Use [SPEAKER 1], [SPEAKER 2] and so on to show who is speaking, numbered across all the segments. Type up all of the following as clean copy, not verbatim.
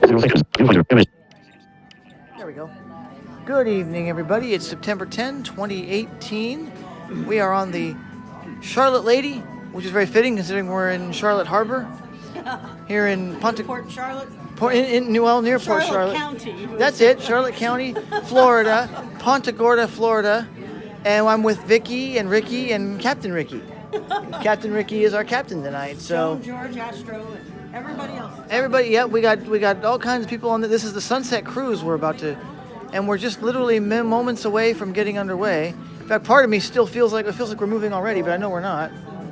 [SPEAKER 1] There we go. Good evening, everybody. It's September 10, 2018. We are on the Charlotte Lady, which is very fitting considering we're in Charlotte Harbor, here in Punta
[SPEAKER 2] Port Charlotte.
[SPEAKER 1] Near Port Charlotte.
[SPEAKER 2] County.
[SPEAKER 1] That's it, Charlotte County, Florida, Punta Gorda, Florida. And I'm with Vicky and Ricky and Captain Ricky. Captain Ricky is our captain tonight. So
[SPEAKER 2] Joan, George, Astro, and everybody else.
[SPEAKER 1] everybody, yeah, we got all kinds of people on this. This is the Sunset Cruise we're about to, and we're just literally moments away from getting underway. In fact, part of me still feels like we're moving already, but I know we're not.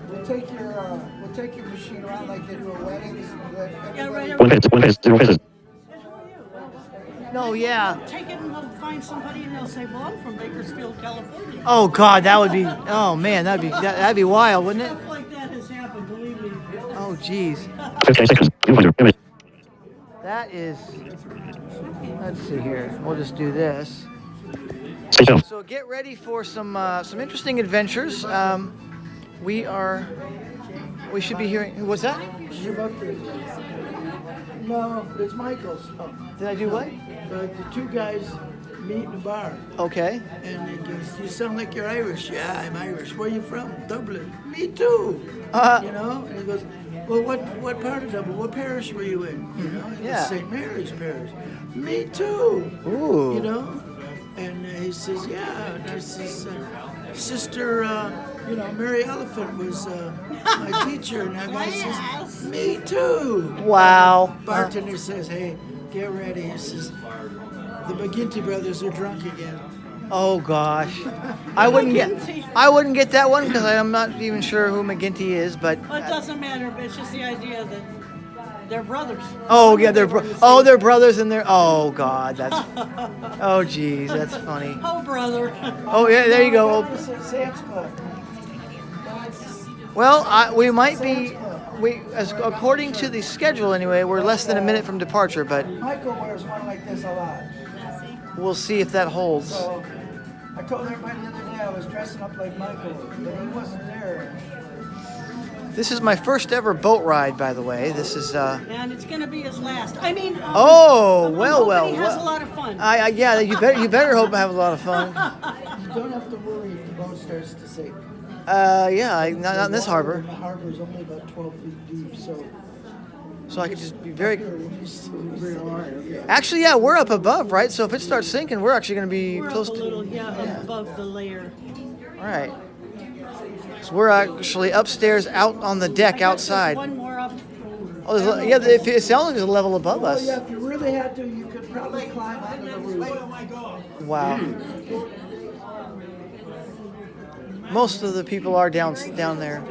[SPEAKER 3] We'll take your machine around like they do at weddings.
[SPEAKER 2] Yeah, right.
[SPEAKER 1] No, yeah.
[SPEAKER 2] Take it and we'll find somebody and they'll say, well, I'm from Bakersfield, California.
[SPEAKER 1] Oh God, that would be. Oh man, that'd be wild, wouldn't it?
[SPEAKER 2] Stuff like that has happened, believe me.
[SPEAKER 1] Oh geez. That is. Let's see here. We'll just do this. So get ready for some interesting adventures. We should be hearing. What's that?
[SPEAKER 3] No, it's Michael's. Oh.
[SPEAKER 1] Did I do what?
[SPEAKER 3] The two guys meet in a bar.
[SPEAKER 1] Okay.
[SPEAKER 3] And he goes, you sound like you're Irish. Yeah, I'm Irish. Where are you from? Dublin. Me too. You know? And he goes, well, what part of Dublin? What parish were you in? You know? He
[SPEAKER 1] Yeah.
[SPEAKER 3] goes, St. Mary's Parish. Me too.
[SPEAKER 1] Ooh.
[SPEAKER 3] You know? And he says, yeah. And I says, Sister, Mary Elephant was my teacher. And that guy says, me too.
[SPEAKER 1] Wow.
[SPEAKER 3] And the bartender says, hey, get ready. He says, the McGinty brothers are drunk again.
[SPEAKER 1] Oh gosh. I wouldn't get that one because I'm not even sure who McGinty is, but.
[SPEAKER 2] Well, it doesn't matter, but it's just the idea that they're brothers.
[SPEAKER 1] Oh yeah, they're brothers and they're. Oh God, that's. Oh geez, that's funny.
[SPEAKER 2] Oh, brother.
[SPEAKER 1] Oh yeah, there you go. Well, we might be. According to the schedule anyway, we're less than a minute from departure, but
[SPEAKER 3] Michael wears one like this a lot.
[SPEAKER 1] we'll see if that holds.
[SPEAKER 3] So I told everybody the other day I was dressing up like Michael, but he wasn't there.
[SPEAKER 1] This is my first ever boat ride, by the way. This is.
[SPEAKER 2] And it's going to be his last. I mean.
[SPEAKER 1] Oh
[SPEAKER 2] I'm
[SPEAKER 1] well.
[SPEAKER 2] hoping he has a lot of fun.
[SPEAKER 1] Yeah, you better hope I have a lot of fun.
[SPEAKER 3] You don't have to worry if the boat starts to sink.
[SPEAKER 1] Yeah, not in this harbor.
[SPEAKER 3] The harbor is only about 12 feet deep,
[SPEAKER 1] So I could just be very.
[SPEAKER 3] real hard.
[SPEAKER 1] Actually, yeah, we're up above, right? So if it starts sinking, we're actually going to be
[SPEAKER 2] We're
[SPEAKER 1] close
[SPEAKER 2] up a
[SPEAKER 1] to.
[SPEAKER 2] little, above the layer.
[SPEAKER 1] All right. So we're actually upstairs, out on the deck outside.
[SPEAKER 2] One more up.
[SPEAKER 1] Oh, if it sounds like there's a level above
[SPEAKER 3] Well,
[SPEAKER 1] us.
[SPEAKER 3] yeah, if you really had to, you could probably climb onto the roof.
[SPEAKER 1] Wow. Most of the people are down there.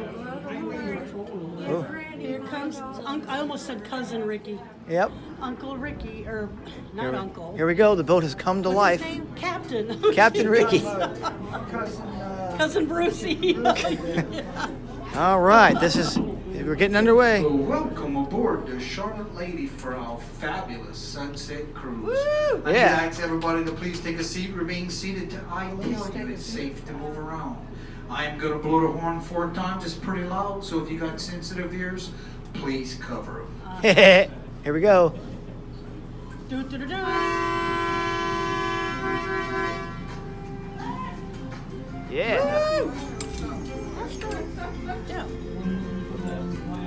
[SPEAKER 1] Oh.
[SPEAKER 2] Here comes, I almost said cousin Ricky.
[SPEAKER 1] Yep.
[SPEAKER 2] Uncle Ricky, or not uncle.
[SPEAKER 1] Here we go. The boat has come to
[SPEAKER 2] What's
[SPEAKER 1] life.
[SPEAKER 2] his name? Captain.
[SPEAKER 1] Captain Ricky.
[SPEAKER 2] Cousin Brucey.
[SPEAKER 1] All right. We're getting underway.
[SPEAKER 4] So welcome aboard the Charlotte Lady for our fabulous sunset cruise.
[SPEAKER 2] Woo!
[SPEAKER 4] I'd
[SPEAKER 1] Yeah.
[SPEAKER 4] like everybody to please take a seat, remain seated till I tell you it's safe to move around. I am going to blow the horn 4 times. It's pretty loud, so if you got sensitive ears, please cover them.
[SPEAKER 1] Here we go.
[SPEAKER 2] Do, do, do, do.
[SPEAKER 1] Yeah.
[SPEAKER 2] Yeah.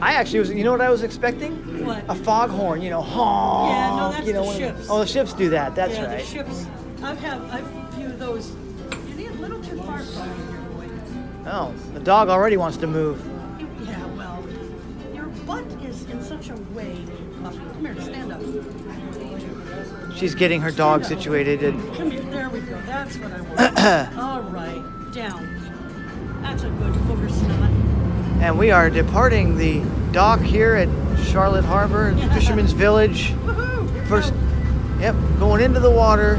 [SPEAKER 1] I actually was. You know what I was expecting?
[SPEAKER 2] What?
[SPEAKER 1] A foghorn. Honk.
[SPEAKER 2] Yeah, no, that's the
[SPEAKER 1] one of
[SPEAKER 2] ships.
[SPEAKER 1] Oh, the ships do that. That's
[SPEAKER 2] Yeah,
[SPEAKER 1] right.
[SPEAKER 2] the ships. I've a few of those. You need a little too far from here.
[SPEAKER 1] Oh, the dog already wants to move.
[SPEAKER 2] Yeah, well, your butt is in such a way. Come here, stand up.
[SPEAKER 1] She's getting her dog situated.
[SPEAKER 2] Come here, there we go. That's what I want. All right, down. That's a good booger snot.
[SPEAKER 1] And we are departing the dock here at Charlotte Harbor, Fisherman's Village.
[SPEAKER 2] Woohoo!
[SPEAKER 1] First, yep, going into the water.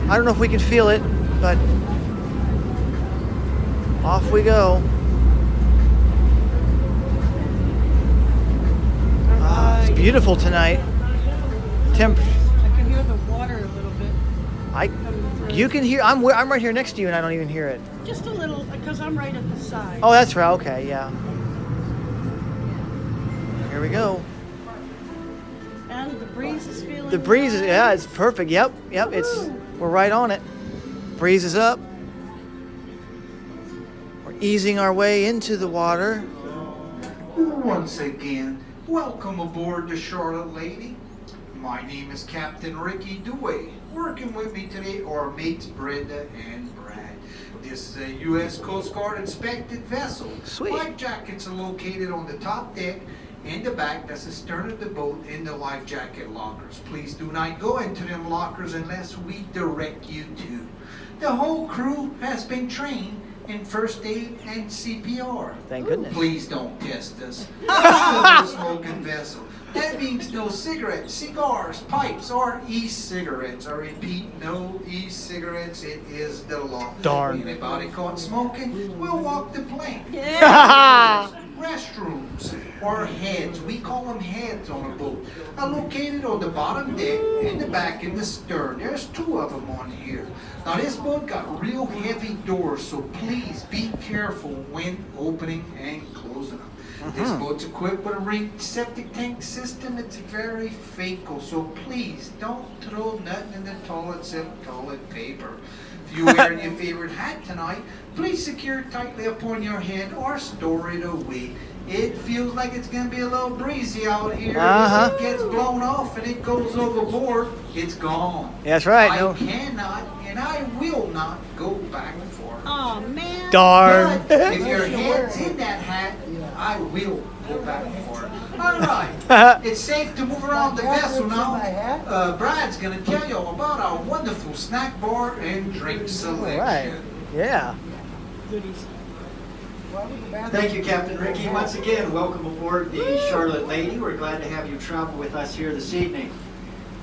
[SPEAKER 1] I don't know if we can feel it, but off we go. It's beautiful tonight.
[SPEAKER 2] I can hear the water a little bit.
[SPEAKER 1] You can hear. I'm right here next to you, and I don't even hear it.
[SPEAKER 2] Just a little, because I'm right at the side.
[SPEAKER 1] Oh, that's right. Okay, yeah. Here we go.
[SPEAKER 2] And The breeze is feeling
[SPEAKER 1] The breeze is,
[SPEAKER 2] nice.
[SPEAKER 1] yeah, it's perfect. Yep. We're right on it. Breeze is up. We're easing our way into the water.
[SPEAKER 4] Once again, welcome aboard the Charlotte Lady. My name is Captain Ricky Dewey. Working with me today are mates Brenda and Brad. This is a U.S. Coast Guard inspected vessel.
[SPEAKER 1] Sweet.
[SPEAKER 4] Life jackets are located on the top deck. In the back, that's the stern of the boat, in the life jacket lockers. Please do not go into them lockers unless we direct you to. The whole crew has been trained in first aid and CPR.
[SPEAKER 1] Thank goodness.
[SPEAKER 4] Please don't test us. This is a no-smoking vessel. That means no cigarettes, cigars, pipes, or e-cigarettes. I repeat, no e-cigarettes. It is the law.
[SPEAKER 1] Darn.
[SPEAKER 4] Anybody caught smoking will walk the plank.
[SPEAKER 2] Yeah.
[SPEAKER 4] Restrooms or heads, we call them heads on a boat, are located on the bottom deck, in the back, in the stern. There's 2 of them on here. Now this boat got real heavy doors, so please be careful when opening and closing them. This boat's equipped with a ring septic tank system. It's very fecal, so please don't throw nothing in the toilet except toilet paper. If you're wearing your favorite hat tonight, please secure it tightly upon your head or store it away. It feels like it's going to be a little breezy out here. If it gets blown off and it goes overboard, it's gone.
[SPEAKER 1] That's right.
[SPEAKER 4] I
[SPEAKER 1] No.
[SPEAKER 4] cannot and I will not go back for it.
[SPEAKER 2] Oh man.
[SPEAKER 1] Darn.
[SPEAKER 4] But if your head's in that hat, I will go back for it. All right. It's safe to move around the vessel now. Brad's going to tell you all about our wonderful snack bar and drink selection.
[SPEAKER 1] Right. Yeah.
[SPEAKER 2] Goodies.
[SPEAKER 5] Thank you, Captain Ricky. Once again, welcome aboard the Charlotte Lady. We're glad to have you travel with us here this evening.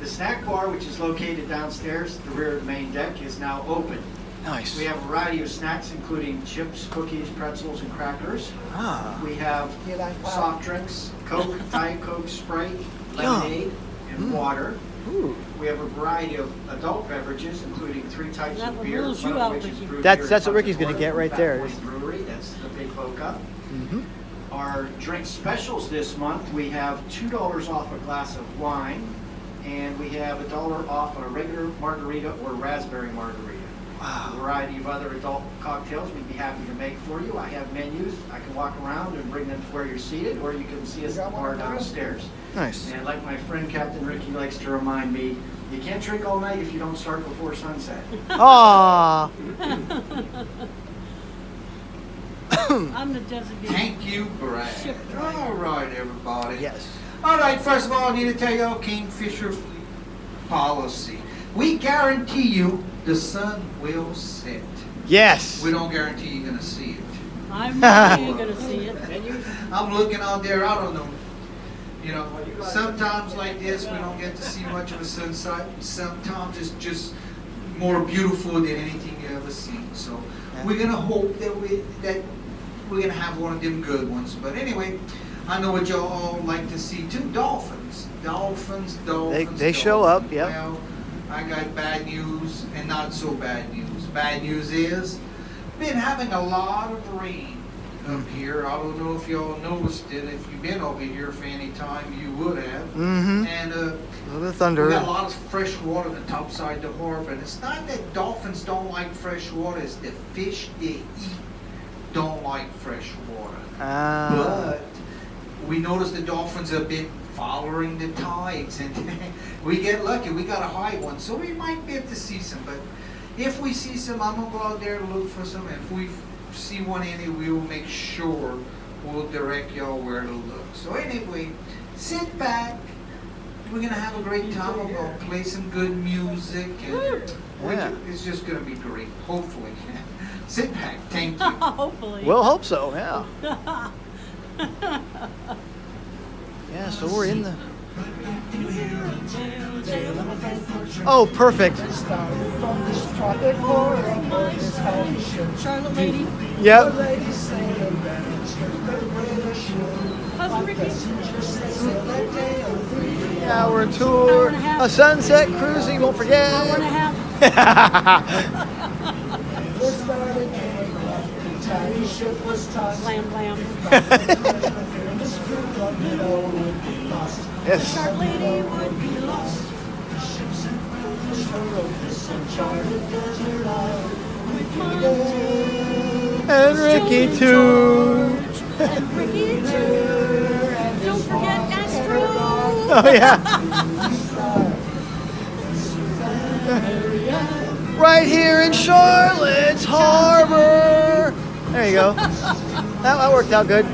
[SPEAKER 5] The snack bar, which is located downstairs at the rear of the main deck, is now open.
[SPEAKER 1] Nice.
[SPEAKER 5] We have a variety of snacks, including chips, cookies, pretzels, and crackers. We have soft drinks, Coke, Diet Coke, Sprite, lemonade, and water.
[SPEAKER 1] Ooh.
[SPEAKER 5] We have a variety of adult beverages, including 3 types
[SPEAKER 2] That
[SPEAKER 5] of
[SPEAKER 2] one
[SPEAKER 5] beer,
[SPEAKER 2] rules you
[SPEAKER 5] one of
[SPEAKER 2] out,
[SPEAKER 5] which is
[SPEAKER 2] Ricky.
[SPEAKER 5] brewed
[SPEAKER 1] That's
[SPEAKER 5] here in
[SPEAKER 1] what
[SPEAKER 5] Punta
[SPEAKER 1] Ricky's gonna
[SPEAKER 5] Gorda,
[SPEAKER 1] get right
[SPEAKER 5] Fat
[SPEAKER 1] there.
[SPEAKER 5] Boy Brewery. That's the Big Boca.
[SPEAKER 1] Mm-hmm.
[SPEAKER 5] Our drink specials this month, we have $2 off a glass of wine, and we have $1 off on a regular margarita or raspberry margarita.
[SPEAKER 1] Wow.
[SPEAKER 5] A variety of other adult cocktails we'd be happy to make for you. I have menus. I can walk around and bring them to where you're seated, or you can see us at the bar downstairs.
[SPEAKER 1] Nice.
[SPEAKER 5] And like my friend Captain Ricky likes to remind me, you can't drink all night if you don't start before sunset.
[SPEAKER 1] Aww.
[SPEAKER 2] I'm the designated.
[SPEAKER 4] Thank you, Brad.
[SPEAKER 2] Ship driver.
[SPEAKER 4] All right, everybody.
[SPEAKER 1] Yes.
[SPEAKER 4] All right, first of all, I need to tell you our Kingfisher policy. We guarantee you the sun will set.
[SPEAKER 1] Yes.
[SPEAKER 4] We don't guarantee you're going to see it.
[SPEAKER 2] I'm not even gonna see it.
[SPEAKER 4] I'm looking out there, I don't know. You know, sometimes like this, we don't get to see much of a sunset. Sometimes it's just more beautiful than anything you ever seen. So we're going to hope that we're going to have one of them good ones. But anyway, I know what y'all all like to see too. Dolphins.
[SPEAKER 1] They show up, yep.
[SPEAKER 4] Well, I got bad news and not so bad news. Bad news is, been having a lot of rain up here. I don't know if y'all noticed it. If you've been over here for any time, you would have.
[SPEAKER 1] Mm-hmm.
[SPEAKER 4] And
[SPEAKER 1] A little thunder.
[SPEAKER 4] we got a lot of fresh water on the top side of the harbor. And it's not that dolphins don't like fresh water. It's the fish they eat don't like fresh water. But we noticed the dolphins have been following the tides, and we get lucky. We got a high one, so we might be able to see some. But if we see some, I'm gonna go out there and look for some. If we see one we will make sure we'll direct y'all where to look. So anyway, sit back. We're gonna have a great time. We're gonna play some good music, and it's just gonna be great. Hopefully, sit back. Thank you.
[SPEAKER 2] Hopefully.
[SPEAKER 1] We'll hope so, yeah. Yeah, so we're in the... Oh, perfect.
[SPEAKER 2] Charlotte Lady.
[SPEAKER 1] Yep.
[SPEAKER 2] Cousin Ricky.
[SPEAKER 1] Hour tour.
[SPEAKER 2] and a half.
[SPEAKER 1] A sunset cruising, don't forget.
[SPEAKER 2] Hour and a half. Blam blam.
[SPEAKER 1] Yes.
[SPEAKER 2] Shark lady would be lost. With Monty
[SPEAKER 1] And Ricky too.
[SPEAKER 2] and Ricky too. Don't forget Astro.
[SPEAKER 1] Oh yeah. Right here in Charlotte's Harbor. There you go. That worked out good.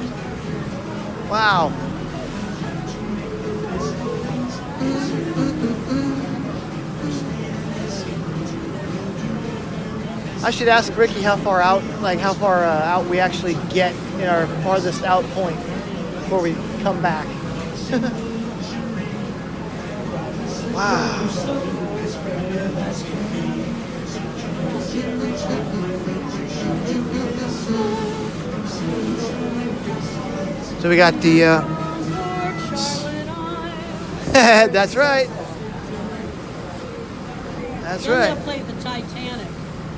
[SPEAKER 1] Wow. I should ask Ricky how far out, out we actually get in our farthest out point before we come back. Wow. So we got the, that's right. That's
[SPEAKER 2] They're
[SPEAKER 1] right.
[SPEAKER 2] gonna play the Titanic.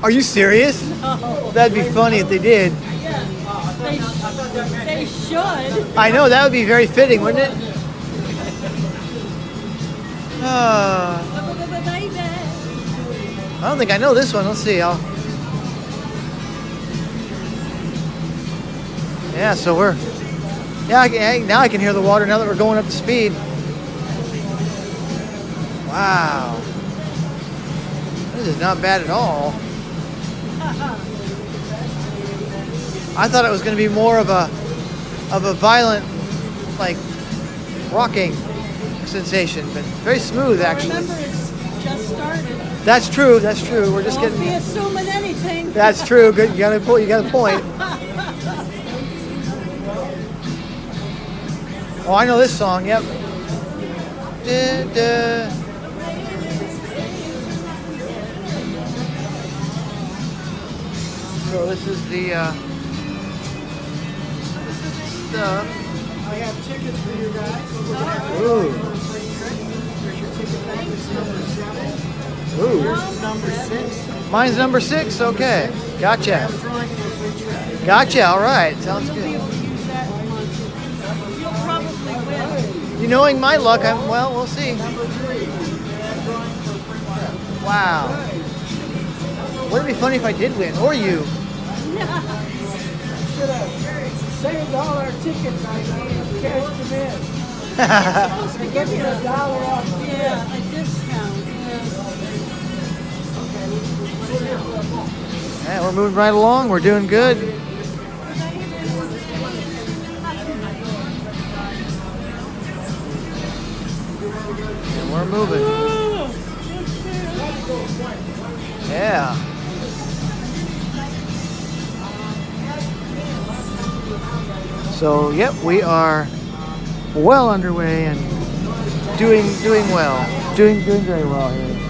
[SPEAKER 1] Are you serious?
[SPEAKER 2] No.
[SPEAKER 1] That'd be funny if they did.
[SPEAKER 2] Yeah. They should.
[SPEAKER 1] I know, that would be very fitting, wouldn't it?
[SPEAKER 2] Baby.
[SPEAKER 1] I don't think I know this one. Let's see. Yeah, so we're... Yeah, now I can hear the water now that we're going up to speed. Wow. This is not bad at all. I thought it was going to be more of a violent, like, rocking sensation, but very smooth actually.
[SPEAKER 2] Remember, it's just started.
[SPEAKER 1] That's true. That's true. We're just
[SPEAKER 2] Don't
[SPEAKER 1] getting.
[SPEAKER 2] be assuming anything.
[SPEAKER 1] That's true. Good. You got a point. You got a point. Oh, I know this song. Yep. Da, da. So this is the stuff.
[SPEAKER 3] I have tickets for you guys.
[SPEAKER 1] Ooh. Ooh.
[SPEAKER 3] Number 6.
[SPEAKER 1] Mine's number 6. Okay. Gotcha.
[SPEAKER 3] I'm drawing for a free trip.
[SPEAKER 1] Gotcha. All right. Sounds
[SPEAKER 2] You'll be
[SPEAKER 1] good.
[SPEAKER 2] able to use that month. You'll probably win.
[SPEAKER 1] You knowing my luck, we'll see.
[SPEAKER 3] Number 3. I'm drawing for a free trip.
[SPEAKER 1] Wow. Wouldn't it be funny if I did win, or you?
[SPEAKER 3] Should have saved all our tickets. I cashed them in.
[SPEAKER 2] Supposed to give you
[SPEAKER 3] $1 off.
[SPEAKER 2] yeah, a discount.
[SPEAKER 1] Yeah, we're moving right along. We're doing good. And we're moving. Yeah. So, yep, we are well underway and doing well. Doing very well here.